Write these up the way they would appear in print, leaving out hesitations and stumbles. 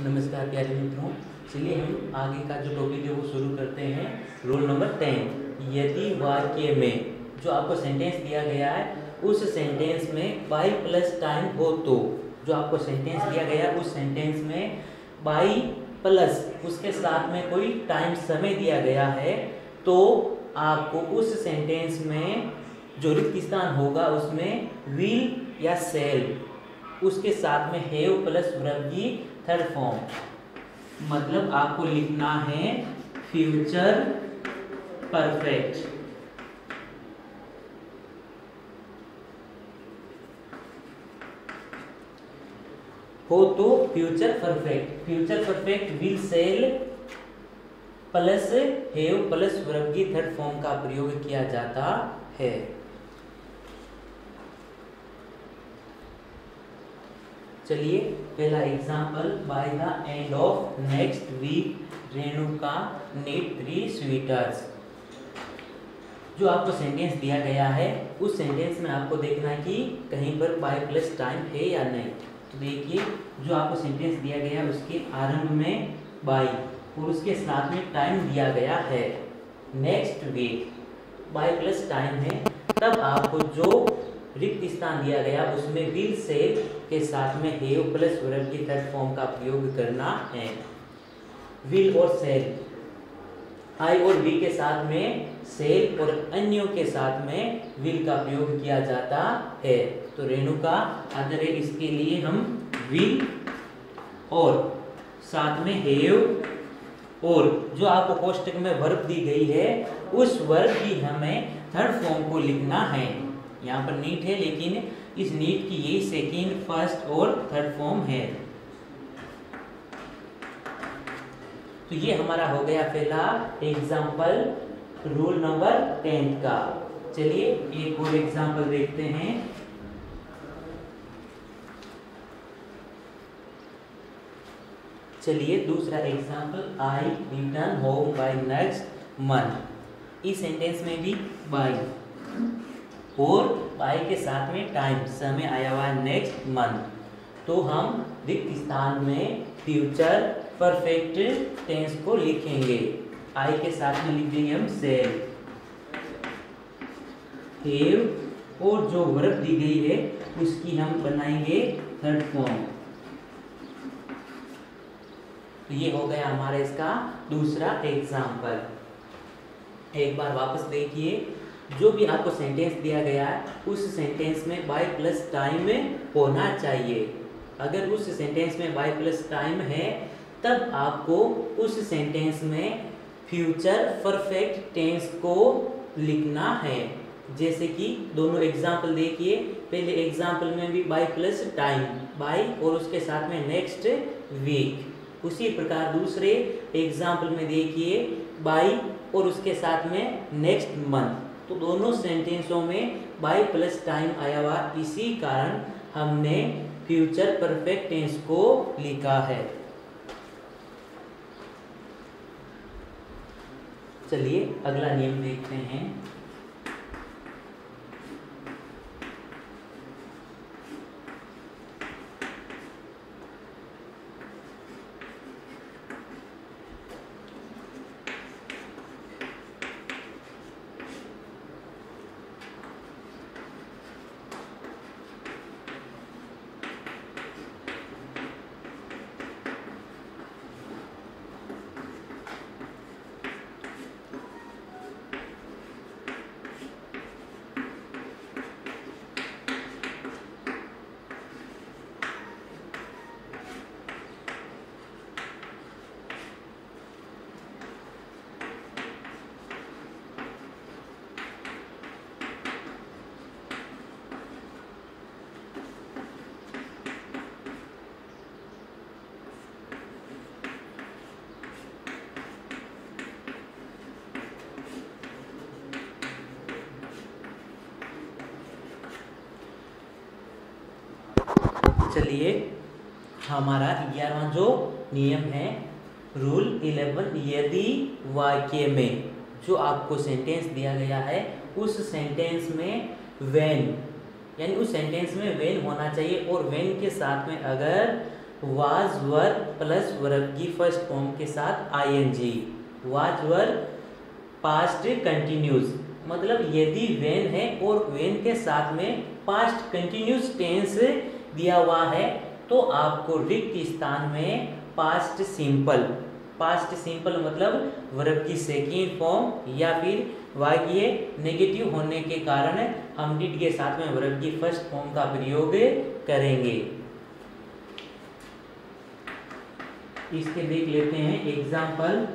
नमस्कार प्यारे मित्रों। चलिए हम आगे का जो टॉपिक है वो शुरू करते हैं। रूल नंबर 10, यदि वाक्य में जो आपको सेंटेंस दिया गया है उस सेंटेंस में बाई प्लस टाइम हो तो, जो आपको सेंटेंस दिया गया है उस सेंटेंस में बाई प्लस उसके साथ में कोई टाइम समय दिया गया है, तो आपको उस सेंटेंस में जो रिक्त स्थान होगा उसमें विल या सेल उसके साथ में हैव प्लस वर्ब की थर्ड फॉर्म, मतलब आपको लिखना है फ्यूचर परफेक्ट। हो तो future perfect will shall plus have plus verb की थर्ड फॉर्म का प्रयोग किया जाता है। चलिए पहला example, by the end of next week Renuka need 3 sweaters. जो आपको सेंटेंस दिया गया है उस सेंटेंस में आपको देखना है कि कहीं पर बाय प्लस टाइम है या नहीं। तो देखिए जो आपको सेंटेंस दिया गया है उसके आरंभ में बाय और उसके साथ में टाइम दिया गया है next week, by plus time है, तब आपको जो रिक्त स्थान दिया गया उसमें विल सेल के साथ में हैव प्लस वर्ब की थर्ड फॉर्म का प्रयोग करना है। विल और सेल, आई और वी के साथ में सेल और अन्यों के साथ में विल का प्रयोग किया जाता है। तो रेणुका अदर है, इसके लिए हम विल और साथ में हैव और जो आपको कोष्टक में वर्ब दी गई है उस वर्ब की हमें थर्ड फॉर्म को लिखना है। यहाँ पर नीट है लेकिन इस नीट की ये सेकेंड, फर्स्ट और थर्ड फॉर्म है। तो ये हमारा हो गया पहला एग्जाम्पल रूल नंबर 10 का। चलिए एक और एग्जाम्पल देखते हैं। चलिए दूसरा example, I return home by next month. इस सेंटेंस में भी बाय और बाय के साथ में टाइम समय आया हुआ है नेक्स्ट मंथ, तो हम रिक्त स्थान में फ्यूचर परफेक्ट टेंस को लिखेंगे। आई के साथ में लिख देंगे हम सेल, हैव और जो वर्ब दी गई है उसकी हम बनाएंगे थर्ड फॉर्म। तो ये हो गया हमारा इसका दूसरा एग्जाम्पल। एक बार वापस देखिए, जो भी आपको सेंटेंस दिया गया है उस सेंटेंस में बाय प्लस टाइम होना चाहिए। अगर उस सेंटेंस में बाय प्लस टाइम है तब आपको उस सेंटेंस में फ्यूचर परफेक्ट टेंस को लिखना है। जैसे कि दोनों एग्जाम्पल देखिए, पहले एग्जाम्पल में भी बाय प्लस टाइम, बाय और उसके साथ में नेक्स्ट वीक। उसी प्रकार दूसरे एग्जाम्पल में देखिए बाय और उसके साथ में नेक्स्ट मंथ। तो दोनों सेंटेंसों में बाय प्लस टाइम आया हुआ, इसी कारण हमने फ्यूचर परफेक्ट टेंस को लिखा है। चलिए अगला नियम देखते हैं। चलिए हमारा 11वां जो नियम है रूल 11, यदि वाक्य में जो आपको सेंटेंस दिया गया है उस सेंटेंस में व्हेन यानी उस सेंटेंस में व्हेन होना चाहिए और व्हेन के साथ में अगर वाज वर प्लस वर्ब की फर्स्ट फॉर्म के साथ ING. Was were past continuous, मतलब यदि वेन है और वेन के साथ में पास्ट कंटिन्यूस टेंस दिया हुआ है तो आपको रिक्त स्थान में पास्ट सिंपल मतलब वर्ब की सेकंड फॉर्म या फिर वाक्य नेगेटिव होने के कारण हम डिड के साथ में वर्ब की फर्स्ट फॉर्म का प्रयोग करेंगे। इसके देख लेते हैं एग्जाम्पल।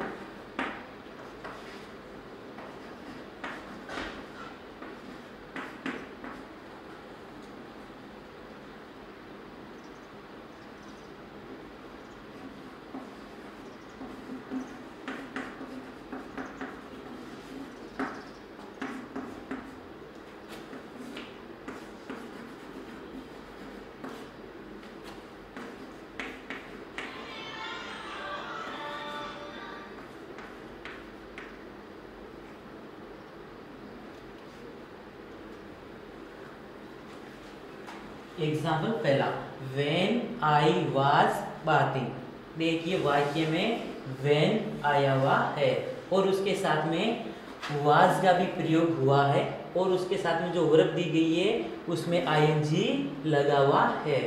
एग्जाम्पल पहला, when I was bathing। देखिए वाक्य में when आया हुआ है और उसके साथ में was का भी प्रयोग हुआ है और उसके साथ में जो वर्ब दी गई है उसमें ing लगा हुआ है।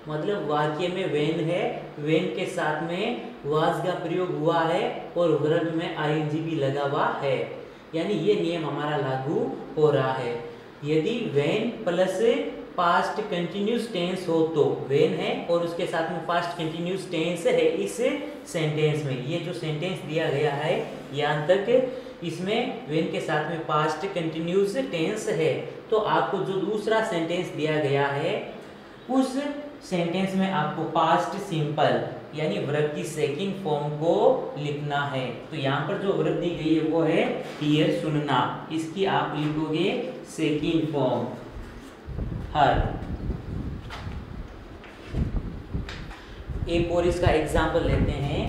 मतलब वाक्य में when है, when के साथ में was का प्रयोग हुआ है और वर्ब में ing भी लगा हुआ है, यानी ये नियम हमारा लागू हो रहा है। यदि when plus past continuous tense हो तो वेन है और उसके साथ में पास्ट कंटिन्यूस टेंस है इस सेंटेंस में। ये जो सेंटेंस दिया गया है यहाँ तक इसमें वेन के साथ में पास्ट कंटिन्यूस टेंस है, तो आपको जो दूसरा सेंटेंस दिया गया है उस सेंटेंस में आपको पास्ट सिंपल यानी वर्ब की सेकंड फॉर्म को लिखना है। तो यहाँ पर जो वर्ब दी गई है वो है हियर सुनना, इसकी आप लिखोगे सेकंड फॉर्म हर। एक और इसका एग्जाम्पल लेते हैं।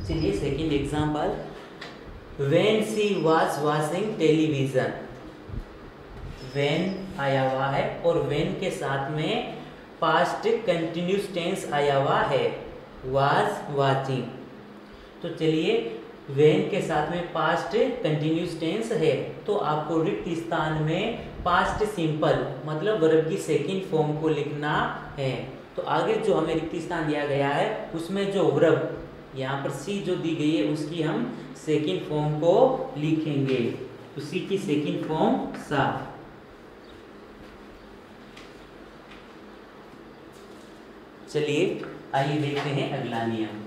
चलिए second example, when she was watching television। when आया हुआ है और when के साथ में पास्ट कंटिन्यूस टेंस आया हुआ है was watching। तो चलिए when के साथ में पास्ट कंटिन्यूस टेंस है तो आपको रिक्त स्थान में पास्ट सिंपल मतलब वर्ब की सेकंड फॉर्म को लिखना है। तो आगे जो हमें रिक्त स्थान दिया गया है उसमें जो वर्ब यहाँ पर सी जो दी गई है उसकी हम सेकंड फॉर्म को लिखेंगे। तो सी की सेकंड फॉर्म सा। चलिए आइए देखते हैं अगला नियम।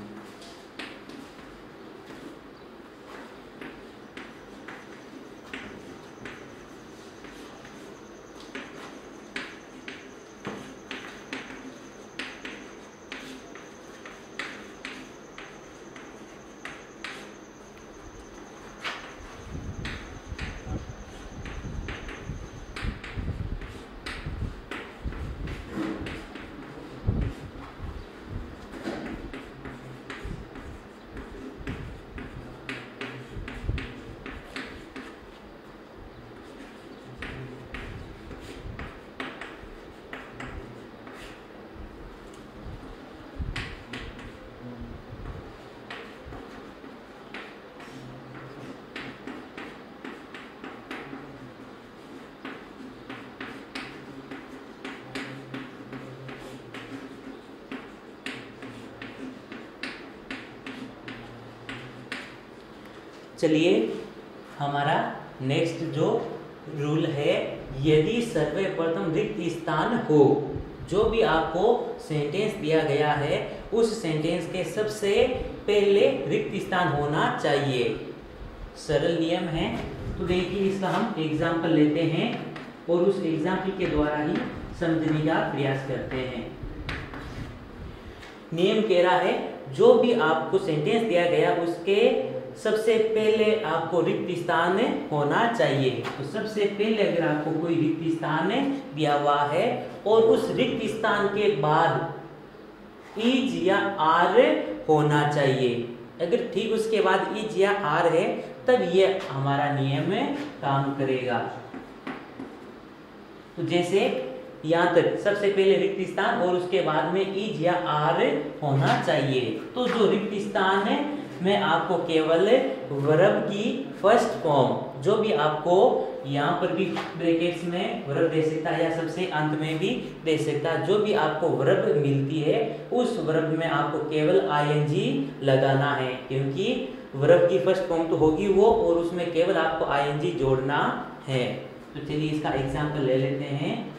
चलिए हमारा नेक्स्ट जो रूल है, यदि सर्वप्रथम रिक्त स्थान हो, जो भी आपको सेंटेंस दिया गया है उस सेंटेंस के सबसे पहले रिक्त स्थान होना चाहिए। सरल नियम है। तो देखिए इसका हम एग्जाम्पल लेते हैं और उस एग्जाम्पल के द्वारा ही समझने का प्रयास करते हैं। नियम कह रहा है जो भी आपको सेंटेंस दिया गया उसके सबसे पहले आपको रिक्त स्थान होना चाहिए। तो सबसे पहले अगर आपको कोई रिक्त स्थान दिया हुआ है और उस रिक्त स्थान के बाद इज या आर होना चाहिए, अगर ठीक उसके बाद इज या आर है तब ये हमारा नियम काम करेगा। तो जैसे यहाँ तक सबसे पहले रिक्त स्थान और उसके बाद में इज या आर होना चाहिए। तो जो रिक्त स्थान है मैं आपको केवल वर्ब की फर्स्ट फॉर्म, जो भी आपको यहाँ पर भी ब्रैकेट्स में वर्ब दे सकता है या सबसे अंत में भी दे सकता है, जो भी आपको वर्ब मिलती है उस वर्ब में आपको केवल आईएनजी लगाना है, क्योंकि वर्ब की फर्स्ट फॉर्म तो होगी वो और उसमें केवल आपको आईएनजी जोड़ना है। तो चलिए इसका एग्जाम्पल ले लेते हैं।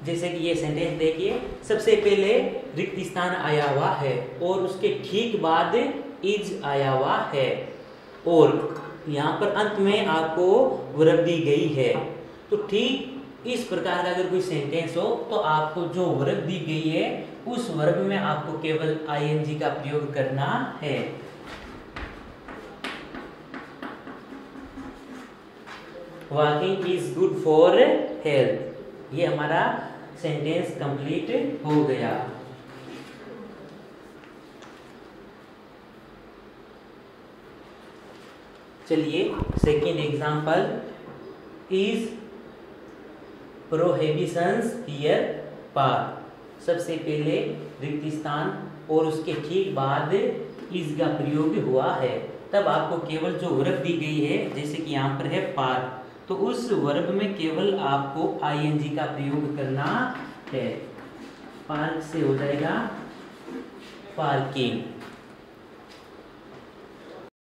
जैसे कि ये सेंटेंस देखिए, सबसे पहले रिक्त स्थान आया हुआ है और उसके ठीक बाद इज आया हुआ है और यहाँ पर अंत में आपको वर्ब दी गई है। तो ठीक इस प्रकार का अगर कोई सेंटेंस हो तो आपको जो वर्ब दी गई है उस वर्ब में आपको केवल आईएनजी का प्रयोग करना है। Walking is good for health, ये हमारा सेंटेंस कंप्लीट हो गया। चलिए second example, is prohibitions here पार। सबसे पहले रिक्त स्थान और उसके ठीक बाद इज का प्रयोग हुआ है, तब आपको केवल जो वर्ब दी गई है जैसे कि यहाँ पर है पार, तो उस वर्ब में केवल आपको आईएनजी का प्रयोग करना है। पार्क से हो जाएगा पार्किंग।